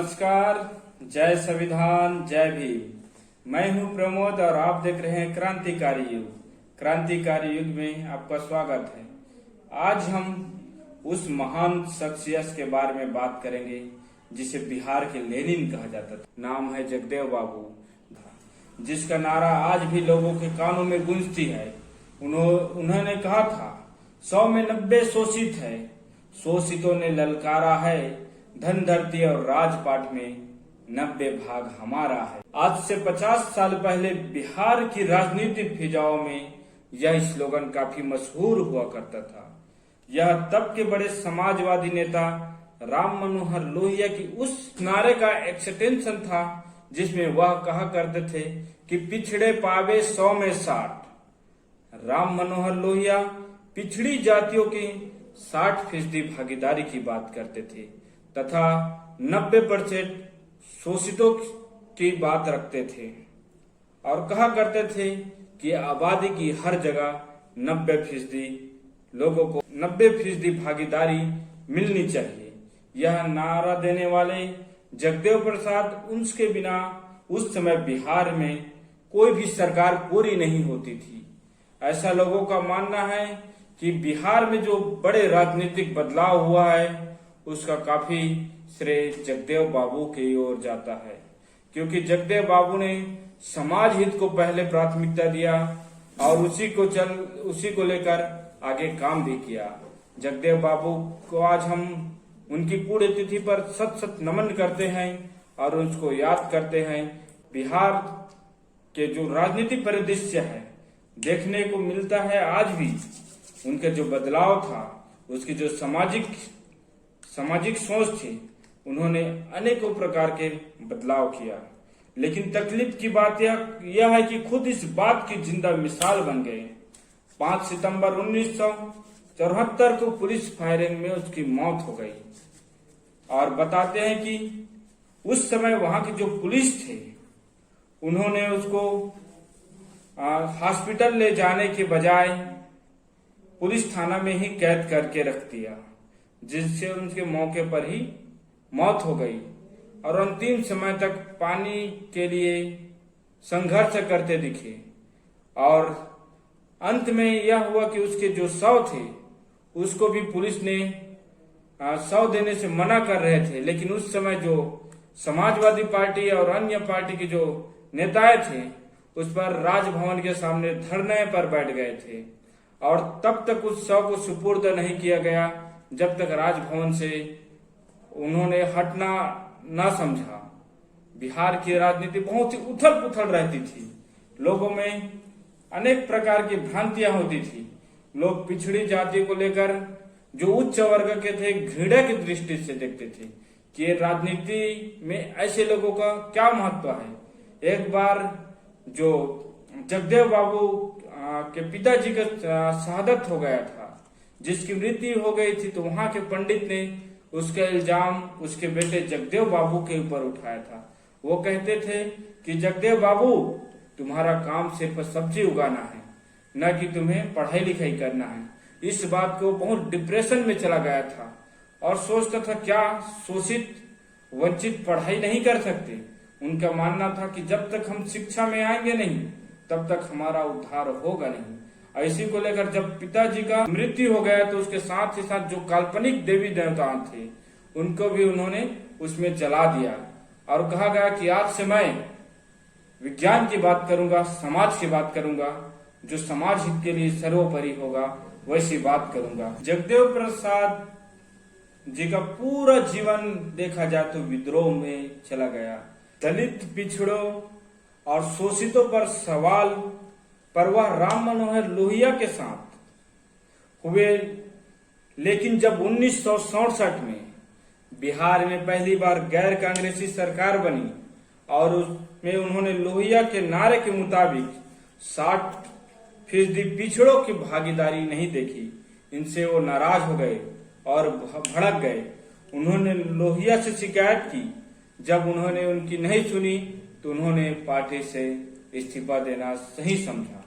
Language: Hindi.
नमस्कार, जय संविधान, जय भीम। मैं हूं प्रमोद और आप देख रहे हैं क्रांतिकारी युग। क्रांतिकारी युग में आपका स्वागत है। आज हम उस महान शख्सियत के बारे में बात करेंगे जिसे बिहार के लेनिन कहा जाता था। नाम है जगदेव बाबू, जिसका नारा आज भी लोगों के कानों में गूंजती है। उन्होंने कहा था, 100 में 90 शोषित है, शोषितों ने ललकारा है, धन धरती और राजपाट में 90 भाग हमारा है। आज से 50 साल पहले बिहार की राजनीतिक फिजाओं में यह स्लोगन काफी मशहूर हुआ करता था। यह तब के बड़े समाजवादी नेता राम मनोहर लोहिया की उस नारे का एक्सटेंशन था जिसमें वह कहा करते थे कि पिछड़े पावे 100 में 60। राम मनोहर लोहिया पिछड़ी जातियों की 60% भागीदारी की बात करते थे तथा 90% शोषितों की बात रखते थे और कहा करते थे कि आबादी की हर जगह 90% लोगों को 90% भागीदारी मिलनी चाहिए। यह नारा देने वाले जगदेव प्रसाद, उनके बिना उस समय बिहार में कोई भी सरकार पूरी नहीं होती थी। ऐसा लोगों का मानना है कि बिहार में जो बड़े राजनीतिक बदलाव हुआ है उसका काफी श्रेय जगदेव बाबू की ओर जाता है, क्योंकि जगदेव बाबू ने समाज हित को पहले प्राथमिकता दिया और उसी को लेकर आगे काम भी किया। जगदेव बाबू को आज हम उनकी पुण्यतिथि पर सत नमन करते हैं और उसको याद करते हैं। बिहार के जो राजनीतिक परिदृश्य है देखने को मिलता है आज भी। उनके जो बदलाव था, उसकी जो सामाजिक सोच थी, उन्होंने अनेकों प्रकार के बदलाव किया। लेकिन तकलीफ की बात यह है कि खुद इस बात की जिंदा मिसाल बन गए। 5 सितंबर 1974 को पुलिस फायरिंग में उसकी मौत हो गई और बताते हैं कि उस समय वहां के जो पुलिस थे उन्होंने उसको हॉस्पिटल ले जाने के बजाय पुलिस थाना में ही कैद करके रख दिया, जिससे उनके मौके पर ही मौत हो गई और अंतिम समय तक पानी के लिए संघर्ष करते दिखे। और अंत में यह हुआ कि उसके जो शव थे उसको भी पुलिस ने शव देने से मना कर रहे थे, लेकिन उस समय जो समाजवादी पार्टी और अन्य पार्टी के जो नेताएं थे उस पर राजभवन के सामने धरने पर बैठ गए थे और तब तक उस शव को सुपुर्द नहीं किया गया जब तक राजभवन से उन्होंने हटना न समझा। बिहार की राजनीति बहुत ही उथल पुथल रहती थी। लोगों में अनेक प्रकार की भ्रांतियां होती थी। लोग पिछड़ी जाति को लेकर जो उच्च वर्ग के थे घृणा की दृष्टि से देखते थे कि राजनीति में ऐसे लोगों का क्या महत्व है। एक बार जो जगदेव बाबू के पिताजी का शहादत हो गया था, जिसकी मृत्यु हो गई थी, तो वहां के पंडित ने उसका इल्जाम उसके बेटे जगदेव बाबू के ऊपर उठाया था। वो कहते थे कि जगदेव बाबू, तुम्हारा काम सिर्फ सब्जी उगाना है, न कि तुम्हें पढ़ाई लिखाई करना है। इस बात को बहुत डिप्रेशन में चला गया था और सोचता था क्या शोषित वंचित पढ़ाई नहीं कर सकते। उनका मानना था कि जब तक हम शिक्षा में आएंगे नहीं तब तक हमारा उद्धार होगा नहीं। इसी को लेकर जब पिताजी का मृत्यु हो गया तो उसके साथ ही साथ जो काल्पनिक देवी देवता थे उनको भी उन्होंने उसमें जला दिया और कहा गया कि आज से मैं विज्ञान की बात करूंगा, समाज की बात करूंगा, जो समाज हित के लिए सर्वोपरि होगा वैसी बात करूंगा। जगदेव प्रसाद जी का पूरा जीवन देखा जाए तो विद्रोह में चला गया। दलित, पिछड़ों और शोषितों पर सवाल पर वह राम मनोहर लोहिया के साथ हुए। लेकिन जब 1967 में बिहार में पहली बार गैर कांग्रेसी सरकार बनी और उसमें उन्होंने लोहिया के नारे के मुताबिक 60% पिछड़ों की भागीदारी नहीं देखी, इनसे वो नाराज हो गए और भड़क गए। उन्होंने लोहिया से शिकायत की। जब उन्होंने उनकी नहीं सुनी तो उन्होंने पार्टी से इस्तीफा देना सही समझा।